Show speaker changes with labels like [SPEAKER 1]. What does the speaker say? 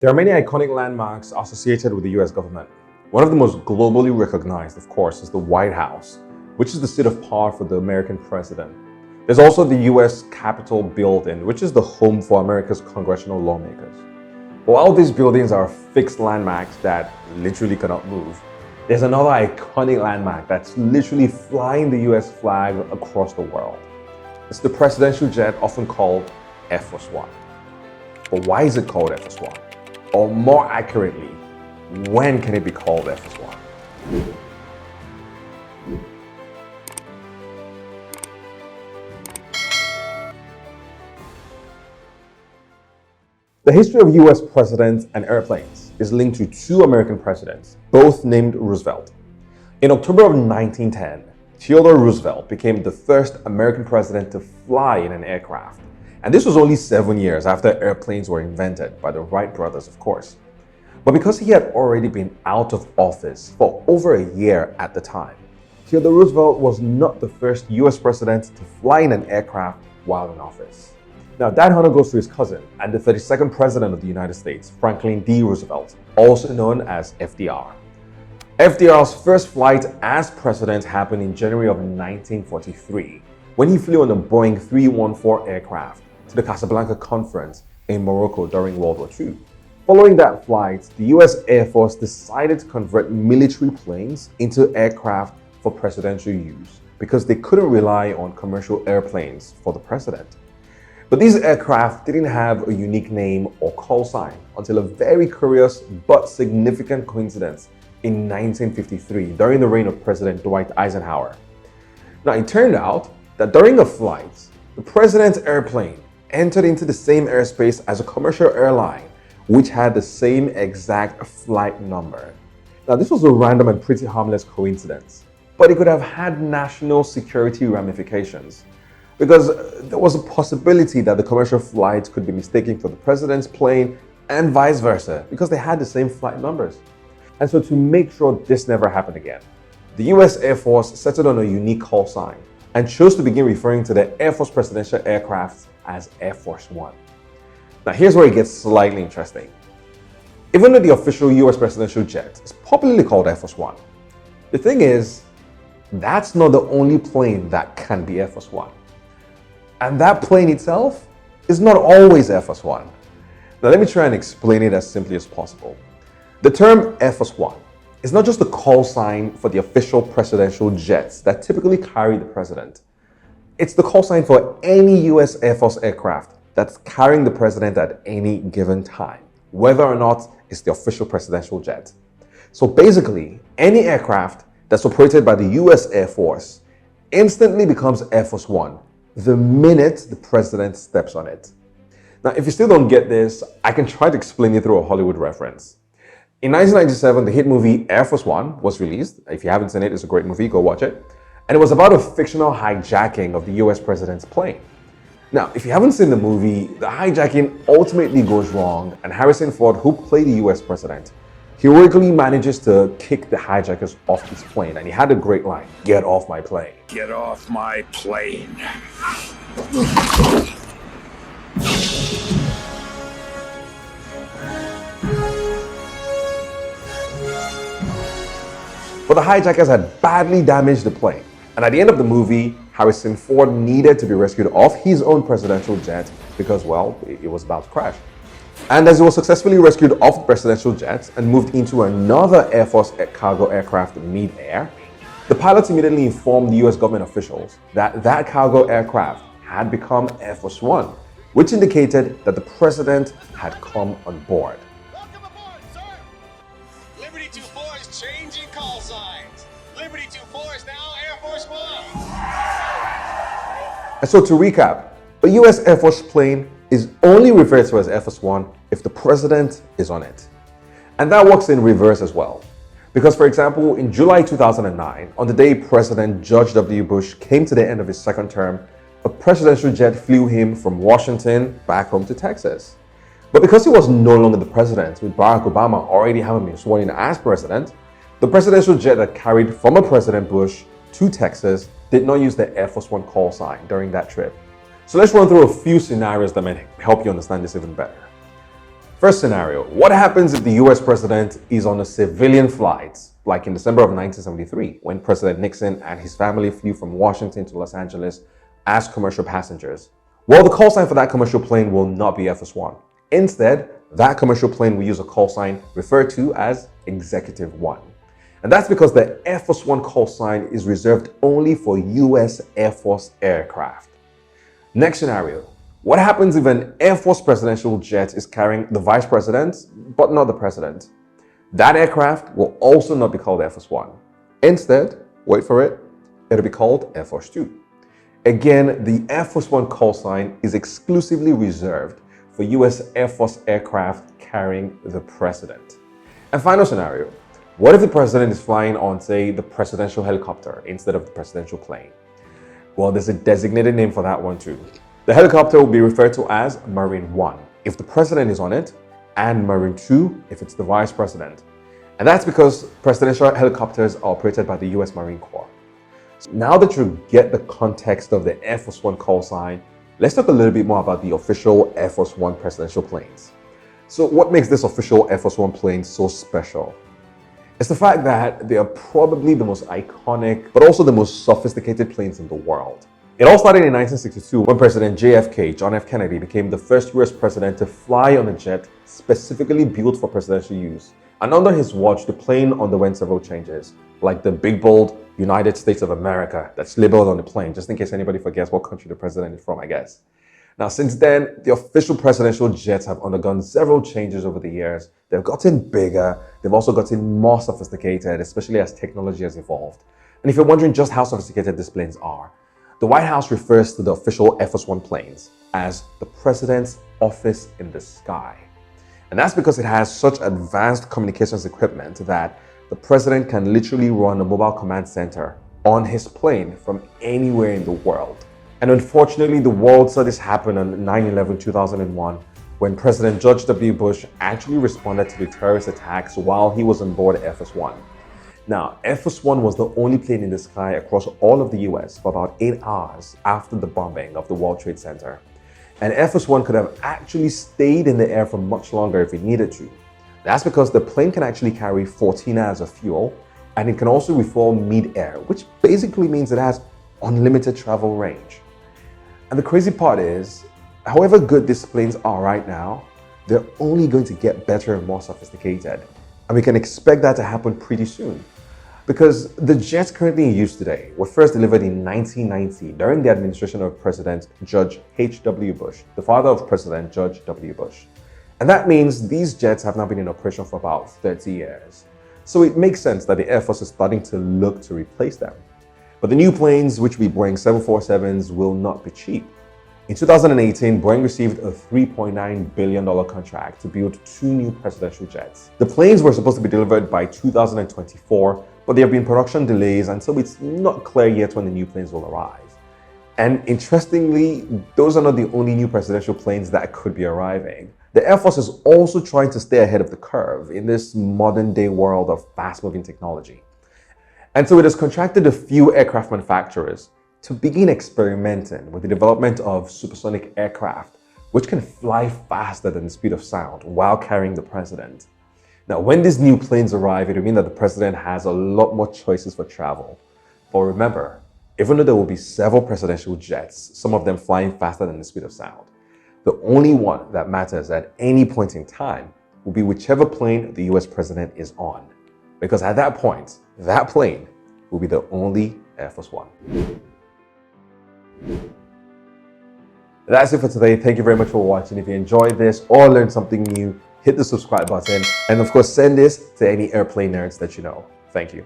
[SPEAKER 1] There are many iconic landmarks associated with the US government. One of the most globally recognized, of course, is the White House, which is the seat of power for the American president. There's also the US Capitol building, which is the home for America's congressional lawmakers. While these buildings are fixed landmarks that literally cannot move, there's another iconic landmark that's literally flying the US flag across the world. It's the presidential jet often called Air Force One. But why is it called Air Force One? Or more accurately, when can it be called Air Force One? The history of US presidents and airplanes is linked to two American presidents, both named Roosevelt. In October of 1910, Theodore Roosevelt became the first American president to fly in an aircraft. And this was only 7 years after airplanes were invented by the Wright brothers, of course. But because he had already been out of office for over a year at the time, Theodore Roosevelt was not the first US president to fly in an aircraft while in office. Now, that honor goes to his cousin and the 32nd president of the United States, Franklin D. Roosevelt, also known as FDR. FDR's first flight as president happened in January of 1943, when he flew on a Boeing 314 aircraft to the Casablanca Conference in Morocco during World War II. Following that flight, the US Air Force decided to convert military planes into aircraft for presidential use because they couldn't rely on commercial airplanes for the president. But these aircraft didn't have a unique name or call sign until a very curious but significant coincidence in 1953 during the reign of President Dwight Eisenhower. Now, it turned out that during a flight, the president's airplane entered into the same airspace as a commercial airline, which had the same exact flight number. Now, this was a random and pretty harmless coincidence, but it could have had national security ramifications because there was a possibility that the commercial flights could be mistaken for the president's plane and vice versa because they had the same flight numbers. And so to make sure this never happened again, the US Air Force settled on a unique call sign and chose to begin referring to the Air Force presidential aircraft as Air Force One. Now, here's where it gets slightly interesting. Even though the official US presidential jet is popularly called Air Force One, the thing is, that's not the only plane that can be Air Force One. And that plane itself is not always Air Force One. Now, let me try and explain it as simply as possible. The term Air Force One is not just a call sign for the official presidential jets that typically carry the president. It's the call sign for any US Air Force aircraft that's carrying the president at any given time, whether or not it's the official presidential jet. So basically, any aircraft that's operated by the US Air Force instantly becomes Air Force One the minute the president steps on it. Now, if you still don't get this, I can try to explain it through a Hollywood reference. In 1997, the hit movie Air Force One was released. If you haven't seen it, it's a great movie, go watch it. And it was about a fictional hijacking of the US president's plane. Now, if you haven't seen the movie, the hijacking ultimately goes wrong, and Harrison Ford, who played the US president, heroically manages to kick the hijackers off his plane, and he had a great line, "Get off my plane."
[SPEAKER 2] Get off my plane.
[SPEAKER 1] But the hijackers had badly damaged the plane, and at the end of the movie, Harrison Ford needed to be rescued off his own presidential jet because, well, it was about to crash. And as he was successfully rescued off the presidential jet and moved into another Air Force cargo aircraft mid-air, the pilots immediately informed the US government officials that that cargo aircraft had become Air Force One, which indicated that the president had come on board.
[SPEAKER 3] Welcome aboard, sir! Liberty 24 is changing call signs. Liberty 24 is now Air Force One.
[SPEAKER 1] And so to recap, a US Air Force plane is only referred to as Air Force One if the president is on it. And that works in reverse as well. Because, for example, in July 2009, on the day President George W. Bush came to the end of his second term, a presidential jet flew him from Washington back home to Texas. But because he was no longer the president, with Barack Obama already having been sworn in as president, the presidential jet that carried former President Bush to Texas did not use the Air Force One call sign during that trip. So let's run through a few scenarios that might help you understand this even better. First scenario, what happens if the US president is on a civilian flight, like in December of 1973, when President Nixon and his family flew from Washington to Los Angeles as commercial passengers? Well, the call sign for that commercial plane will not be Air Force One. Instead, that commercial plane will use a call sign referred to as Executive One. And that's because the Air Force One call sign is reserved only for US Air Force aircraft. Next scenario, what happens if an Air Force presidential jet is carrying the vice president, but not the president? That aircraft will also not be called Air Force One. Instead, wait for it, it'll be called Air Force Two. Again, the Air Force One call sign is exclusively reserved for US Air Force aircraft carrying the president. And final scenario, what if the president is flying on, say, the presidential helicopter instead of the presidential plane? Well, there's a designated name for that one too. The helicopter will be referred to as Marine One if the president is on it, and Marine Two if it's the vice president. And that's because presidential helicopters are operated by the US Marine Corps. So now that you get the context of the Air Force One call sign, let's talk a little bit more about the official Air Force One presidential planes. So what makes this official Air Force One plane so special? It's the fact that they are probably the most iconic, but also the most sophisticated planes in the world. It all started in 1962 when President JFK, John F. Kennedy, became the first US president to fly on a jet specifically built for presidential use. And under his watch, the plane underwent several changes, like the big, bold United States of America that's labeled on the plane, just in case anybody forgets what country the president is from, I guess. Now, since then, the official presidential jets have undergone several changes over the years. They've gotten bigger. They've also gotten more sophisticated, especially as technology has evolved. And if you're wondering just how sophisticated these planes are, the White House refers to the official Air Force One planes as the President's Office in the Sky. And that's because it has such advanced communications equipment that the president can literally run a mobile command center on his plane from anywhere in the world. And unfortunately, the world saw this happen on 9/11/2001 when President George W. Bush actually responded to the terrorist attacks while he was on board Air Force One. Now, Air Force One was the only plane in the sky across all of the US for about 8 hours after the bombing of the World Trade Center. And Air Force One could have actually stayed in the air for much longer if it needed to. That's because the plane can actually carry 14 hours of fuel, and it can also refuel mid-air, which basically means it has unlimited travel range. And the crazy part is, however good these planes are right now, they're only going to get better and more sophisticated. And we can expect that to happen pretty soon. Because the jets currently in use today were first delivered in 1990 during the administration of President George H.W. Bush, the father of President George W. Bush. And that means these jets have now been in operation for about 30 years. So it makes sense that the Air Force is starting to look to replace them. But the new planes, which will be Boeing 747s, will not be cheap. In 2018, Boeing received a $3.9 billion contract to build 2 new presidential jets. The planes were supposed to be delivered by 2024, but there have been production delays, and so it's not clear yet when the new planes will arrive. And interestingly, those are not the only new presidential planes that could be arriving. The Air Force is also trying to stay ahead of the curve in this modern-day world of fast-moving technology. And so it has contracted a few aircraft manufacturers to begin experimenting with the development of supersonic aircraft, which can fly faster than the speed of sound while carrying the president. Now, when these new planes arrive, it will mean that the president has a lot more choices for travel. But remember, even though there will be several presidential jets, some of them flying faster than the speed of sound, the only one that matters at any point in time will be whichever plane the US president is on. Because at that point, that plane will be the only Air Force One. That's it for today. Thank you very much for watching. If you enjoyed this or learned something new, hit the subscribe button. And of course, send this to any airplane nerds that you know. Thank you.